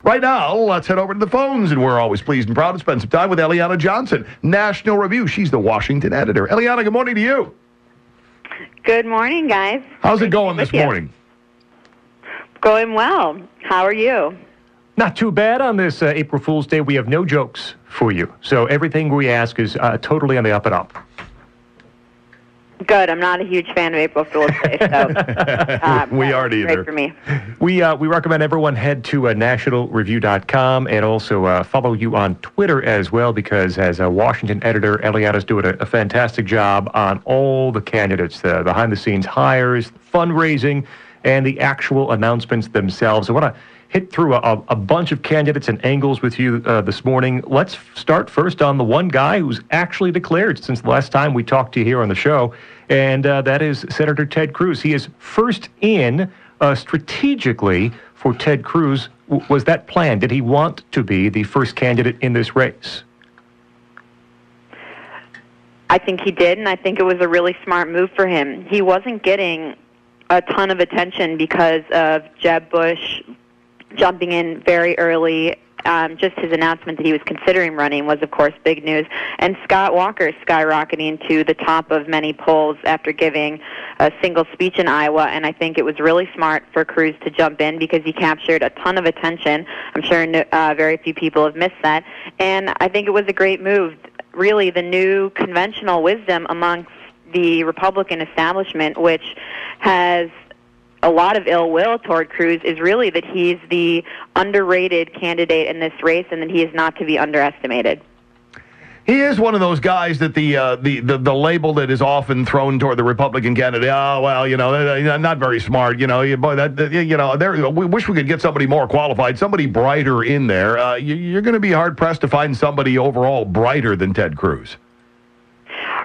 Right now, let's head over to the phones, and we're always pleased and proud to spend some time with Eliana Johnson, National Review. She's the Washington editor. Eliana, good morning to you. Good morning, guys. How's it going this morning? Going well. How are you? Not too bad on this April Fool's Day. We have no jokes for you. So everything we ask is totally on the up and up. Good. I'm not a huge fan of April Fool's Day, so we aren't either. Great for me. We recommend everyone head to nationalreview.com and also follow you on Twitter as well, because as a Washington editor, Eliana's doing a fantastic job on all the candidates, the behind-the-scenes hires, fundraising, and the actual announcements themselves. I want to hit through a bunch of candidates and angles with you this morning. Let's start first on the one guy who's actually declared since the last time we talked to you here on the show, and that is Senator Ted Cruz. He is first in strategically for Ted Cruz. Was that planned? Did he want to be the first candidate in this race? I think he did, and I think it was a really smart move for him. He wasn't getting a ton of attention because of Jeb Bush jumping in very early. Just his announcement that he was considering running was, of course, big news. And Scott Walker skyrocketing to the top of many polls after giving a single speech in Iowa. And I think it was really smart for Cruz to jump in because he captured a ton of attention. I'm sure very few people have missed that. And I think it was a great move. Really, the new conventional wisdom amongst the Republican establishment, which has a lot of ill will toward Cruz, is really that he's the underrated candidate in this race and that he is not to be underestimated. He is one of those guys that the label that is often thrown toward the Republican candidate. Oh, well, not very smart. We wish we could get somebody more qualified, somebody brighter in there. You're going to be hard pressed to find somebody overall brighter than Ted Cruz.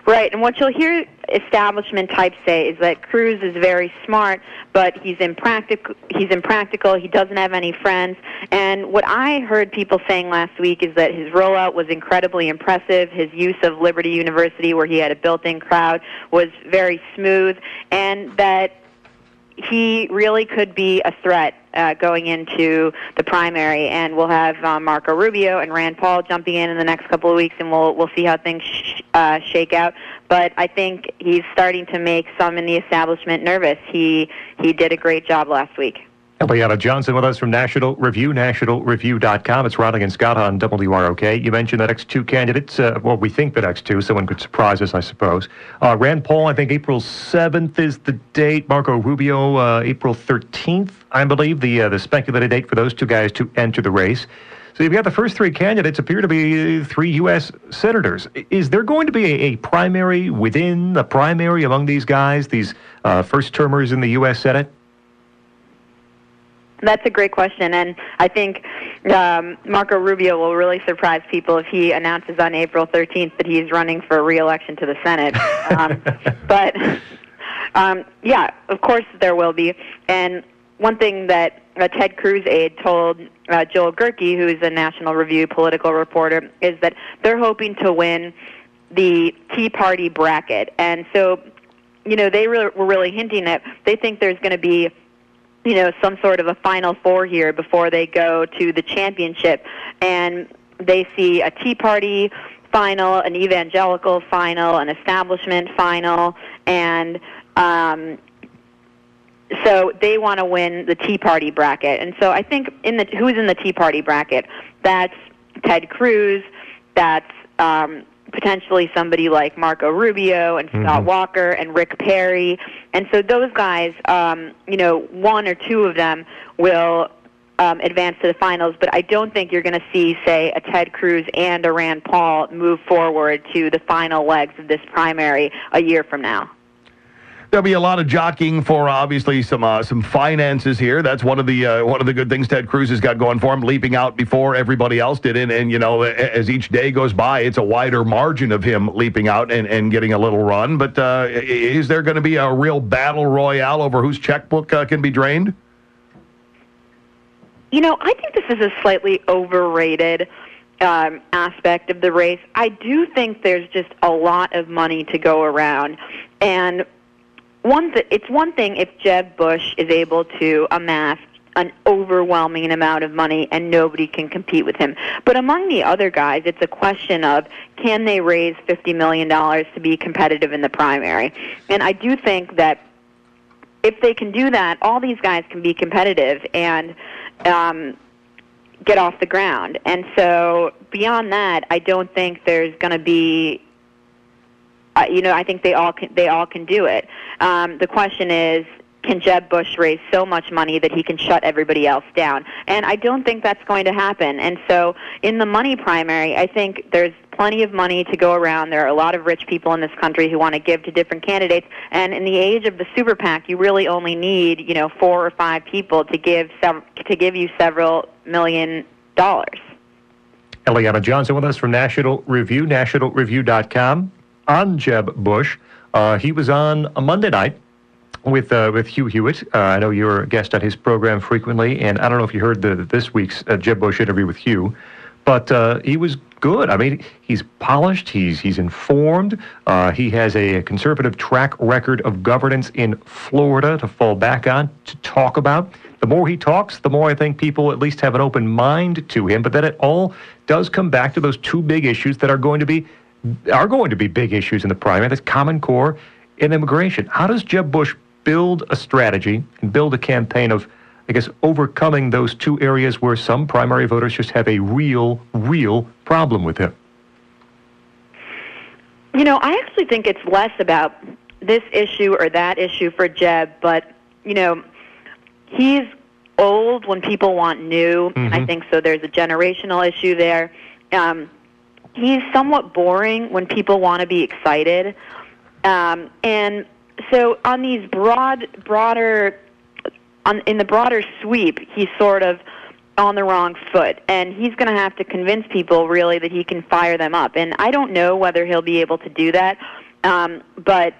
Right, and what you'll hear establishment types say is that Cruz is very smart, but he's impractical, he doesn't have any friends. And what I heard people saying last week is that his rollout was incredibly impressive. His use of Liberty University, where he had a built-in crowd, was very smooth, and that he really could be a threat going into the primary. And we'll have Marco Rubio and Rand Paul jumping in the next couple of weeks, and we'll see how things shake out. But I think he's starting to make some in the establishment nervous. He did a great job last week. Eliana Johnson with us from National Review, nationalreview.com. It's Ronnie and Scott on WROK. You mentioned the next two candidates. We think the next two. Someone could surprise us, I suppose. Rand Paul, I think April 7th is the date. Marco Rubio, April 13th, I believe, the speculated date for those two guys to enter the race. So you've got the first three candidates appear to be three U.S. senators. Is there going to be a primary within the primary among these guys, these first-termers in the U.S. Senate? That's a great question, and I think Marco Rubio will really surprise people if he announces on April 13th that he's running for re-election to the Senate. Yeah, of course there will be. And one thing that a Ted Cruz aide told Joel Gerke, who is a National Review political reporter, is that they're hoping to win the Tea Party bracket. And so, they were really hinting that they think there's going to be some sort of a Final Four here before they go to the championship. And they see a Tea Party final, an evangelical final, an establishment final, and so they want to win the Tea Party bracket. And so I think who's in the Tea Party bracket? That's Ted Cruz, that's potentially somebody like Marco Rubio and Scott Walker and Rick Perry. And so those guys, one or two of them will advance to the finals, but I don't think you're going to see, say, a Ted Cruz and a Rand Paul move forward to the final legs of this primary a year from now. There'll be a lot of jockeying for obviously some finances here. That's one of the good things Ted Cruz has got going for him, leaping out before everybody else did. And as each day goes by, it's a wider margin of him leaping out and getting a little run. But is there going to be a real battle royale over whose checkbook can be drained? I think this is a slightly overrated aspect of the race. I do think there's just a lot of money to go around, and it's one thing if Jeb Bush is able to amass an overwhelming amount of money, and nobody can compete with him. But among the other guys, it's a question of, can they raise $50 million to be competitive in the primary? And I do think that if they can do that, all these guys can be competitive and get off the ground. And so beyond that, I don't think there's going to be, I think they all can do it. The question is, can Jeb Bush raise so much money that he can shut everybody else down? And I don't think that's going to happen. And so in the money primary, I think there's plenty of money to go around. There are a lot of rich people in this country who want to give to different candidates. And in the age of the super PAC, you really only need, 4 or 5 people to give you several $1 million. Eliana Johnson with us from National Review, nationalreview.com, on Jeb Bush. He was on a Monday night with Hugh Hewitt. I know you're a guest on his program frequently, and I don't know if you heard this week's Jeb Bush interview with Hugh, but he was good. I mean, he's polished, he's informed, he has a conservative track record of governance in Florida to fall back on, to talk about. The more he talks, the more I think people at least have an open mind to him, but then it all does come back to those 2 big issues that are going to be big issues in the primary. That's Common Core and immigration. How does Jeb Bush build a strategy and build a campaign of, I guess, overcoming those 2 areas where some primary voters just have a real problem with him? I actually think it's less about this issue or that issue for Jeb, but, he's old when people want new. Mm-hmm. I think so. There's a generational issue there. He's somewhat boring when people want to be excited. And so on these in the broader sweep, he's sort of on the wrong foot, and he's going to have to convince people really that he can fire them up. And I don't know whether he'll be able to do that, but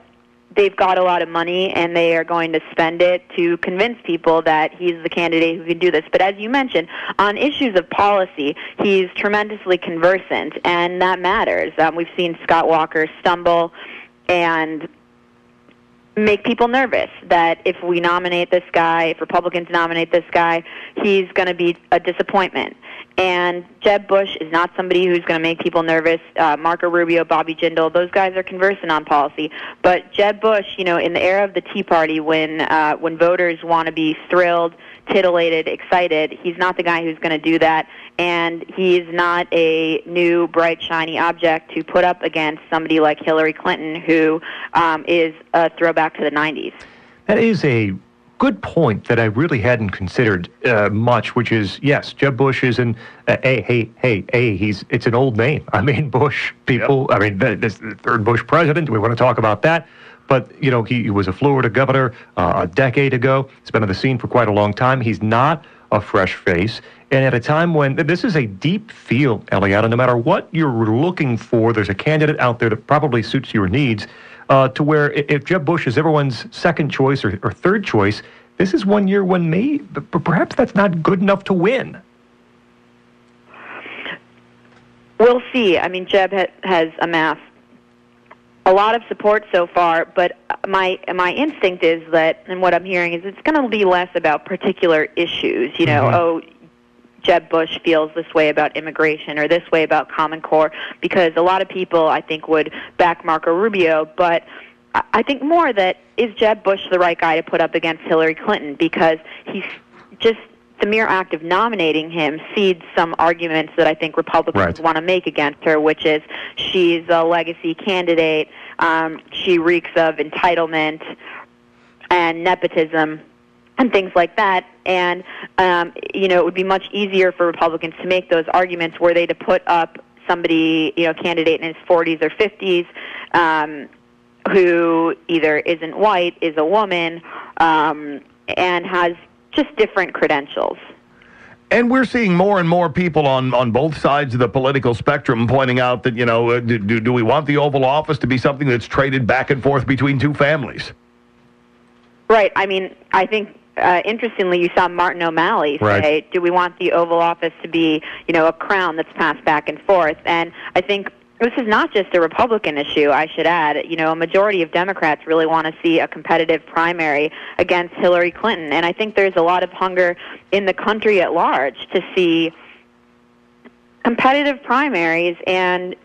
they've got a lot of money, and they are going to spend it to convince people that he's the candidate who can do this. But as you mentioned, on issues of policy, he's tremendously conversant, and that matters. We've seen Scott Walker stumble and make people nervous that if we nominate this guy, if Republicans nominate this guy, he's going to be a disappointment. And Jeb Bush is not somebody who's going to make people nervous. Marco Rubio, Bobby Jindal, those guys are conversant on policy. But Jeb Bush, in the era of the Tea Party, when voters want to be thrilled, titillated, excited, he's not the guy who's going to do that. And he's not a new, bright, shiny object to put up against somebody like Hillary Clinton, who is a throwback to the 90s. That is a good point that I really hadn't considered much, which is, yes, Jeb Bush is it's an old name. I mean, Bush, people, yep. I mean, this the 3rd Bush president, we want to talk about that. But, he was a Florida governor a decade ago. He's been on the scene for quite a long time. He's not a fresh face. And at a time when this is a deep field, Eliana, no matter what you're looking for, there's a candidate out there that probably suits your needs. To where if Jeb Bush is everyone's second choice or 3rd choice, this is one year when perhaps that's not good enough to win. We'll see. I mean, Jeb has amassed a lot of support so far, but my instinct is that, and what I'm hearing is, it's going to be less about particular issues. Mm-hmm. Jeb Bush feels this way about immigration or this way about Common Core, because a lot of people, I think, would back Marco Rubio, but I think more that, is Jeb Bush the right guy to put up against Hillary Clinton, because he's just, the mere act of nominating him feeds some arguments that I think Republicans want to make against her, which is she's a legacy candidate, she reeks of entitlement and nepotism, and things like that. And, it would be much easier for Republicans to make those arguments were they to put up somebody, candidate in his 40s or 50s, who either isn't white, is a woman, and has just different credentials. And we're seeing more and more people on both sides of the political spectrum pointing out that, do we want the Oval Office to be something that's traded back and forth between 2 families? Right. I mean, I think, interestingly, you saw Martin O'Malley say, do we want the Oval Office to be, a crown that's passed back and forth? And I think this is not just a Republican issue, I should add. A majority of Democrats really want to see a competitive primary against Hillary Clinton. And I think there's a lot of hunger in the country at large to see competitive primaries and,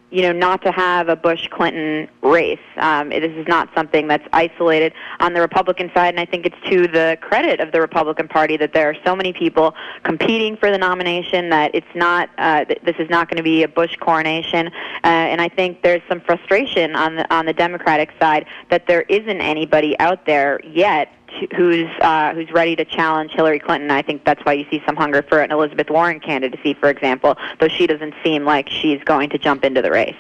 not to have a Bush-Clinton race. This is not something that's isolated on the Republican side, and I think it's to the credit of the Republican Party that there are so many people competing for the nomination that it's not. This is not going to be a Bush coronation, and I think there's some frustration on the Democratic side that there isn't anybody out there yet who's ready to challenge Hillary Clinton. I think that's why you see some hunger for an Elizabeth Warren candidacy, for example, though she doesn't seem like she's going to jump into the race.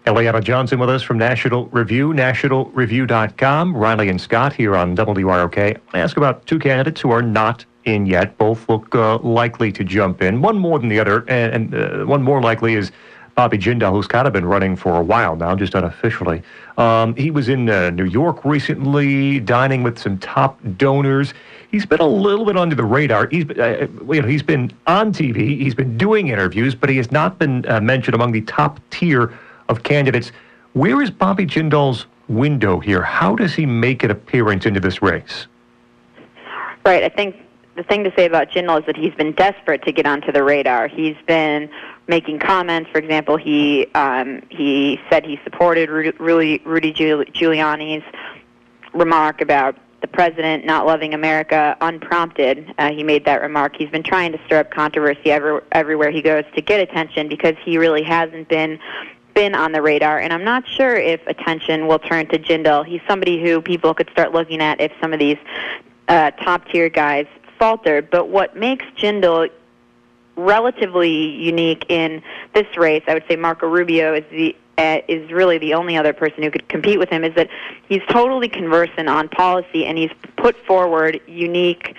Eliana Johnson with us from National Review, nationalreview.com. Riley and Scott here on WROK. I ask about two candidates who are not in yet. Both look likely to jump in, one more than the other, and one more likely is Bobby Jindal, who's kind of been running for a while now, just unofficially. He was in New York recently, dining with some top donors. He's been a little bit under the radar. He's been on TV, he's been doing interviews, but he has not been mentioned among the top tier of candidates. Where is Bobby Jindal's window here? How does he make an appearance into this race? Right. I think the thing to say about Jindal is that he's been desperate to get onto the radar. He's been making comments. For example, he said he supported Rudy Giuliani's remark about the president not loving America unprompted. He made that remark. He's been trying to stir up controversy everywhere he goes to get attention because he really hasn't been on the radar, and I'm not sure if attention will turn to Jindal. He's somebody who people could start looking at if some of these top-tier guys faltered. But what makes Jindal relatively unique in this race, I would say Marco Rubio is really the only other person who could compete with him, is that he's totally conversant on policy, and he's put forward unique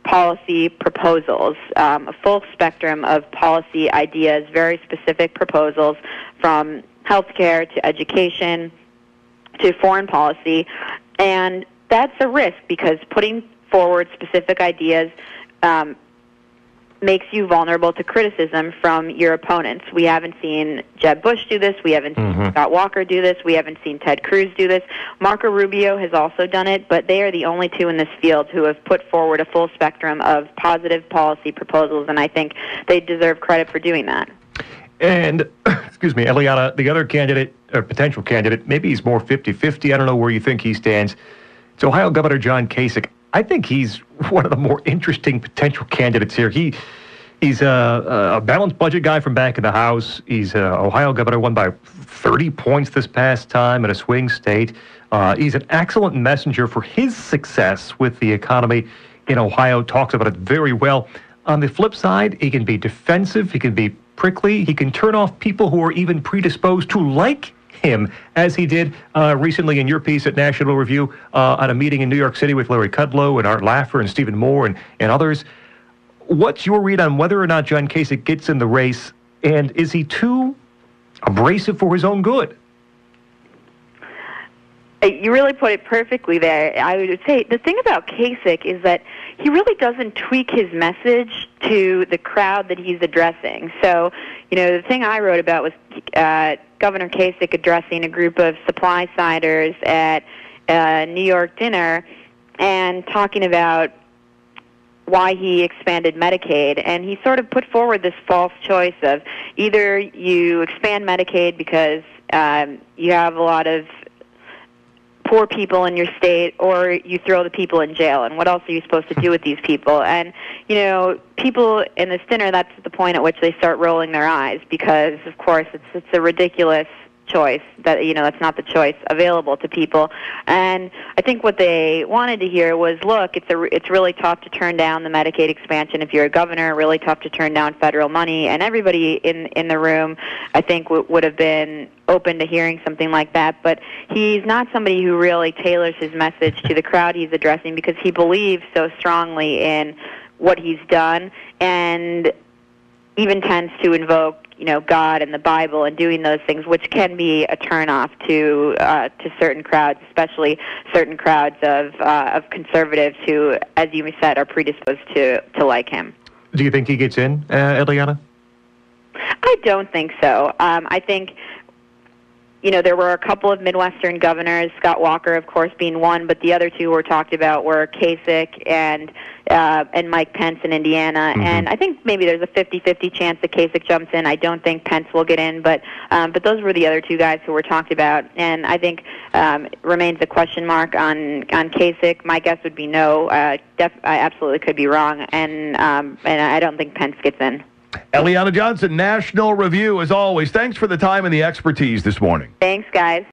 policy proposals, a full spectrum of policy ideas, very specific proposals from healthcare to education to foreign policy. And that's a risk because putting forward specific ideas makes you vulnerable to criticism from your opponents. We haven't seen Jeb Bush do this. We haven't seen Scott Walker do this. We haven't seen Ted Cruz do this. Marco Rubio has also done it, but they are the only two in this field who have put forward a full spectrum of positive policy proposals, and I think they deserve credit for doing that. And, excuse me, Eliana, the other candidate, or potential candidate, maybe he's more 50-50. I don't know where you think he stands. It's Ohio Governor John Kasich. I think he's one of the more interesting potential candidates here. He's a balanced budget guy from back in the House. He's Ohio governor, won by 30 points this past time in a swing state. He's an excellent messenger for his success with the economy in Ohio, talks about it very well. On the flip side, he can be defensive, he can be prickly, he can turn off people who are even predisposed to like him, as he did recently in your piece at National Review at a meeting in New York City with Larry Kudlow and Art Laffer and Stephen Moore and others. What's your read on whether or not John Kasich gets in the race, and is he too abrasive for his own good? You really put it perfectly there. I would say the thing about Kasich is that he really doesn't tweak his message to the crowd that he's addressing. So, the thing I wrote about was Governor Kasich addressing a group of supply-siders at a New York dinner and talking about why he expanded Medicaid, and he sort of put forward this false choice of either you expand Medicaid because you have a lot of poor people in your state, or you throw the people in jail, and what else are you supposed to do with these people? And, people in this dinner, that's the point at which they start rolling their eyes because, of course, it's a ridiculous choice that that's not the choice available to people. And I think what they wanted to hear was, look, it's really tough to turn down the Medicaid expansion if you're a governor, really tough to turn down federal money, and everybody in the room I think would have been open to hearing something like that. But he's not somebody who really tailors his message to the crowd he's addressing because he believes so strongly in what he's done and even tends to invoke God and the Bible and doing those things, which can be a turnoff to certain crowds, especially certain crowds of conservatives who, as you said, are predisposed to like him. Do you think he gets in, Eliana? I don't think so. I think there were a couple of Midwestern governors, Scott Walker, of course, being one, but the other two who were talked about were Kasich and Mike Pence in Indiana. Mm-hmm. And I think maybe there's a 50-50 chance that Kasich jumps in. I don't think Pence will get in, but those were the other two guys who were talked about. And I think remains a question mark on Kasich. My guess would be no. I absolutely could be wrong, and I don't think Pence gets in. Eliana Johnson, National Review, as always. Thanks for the time and the expertise this morning. Thanks, guys.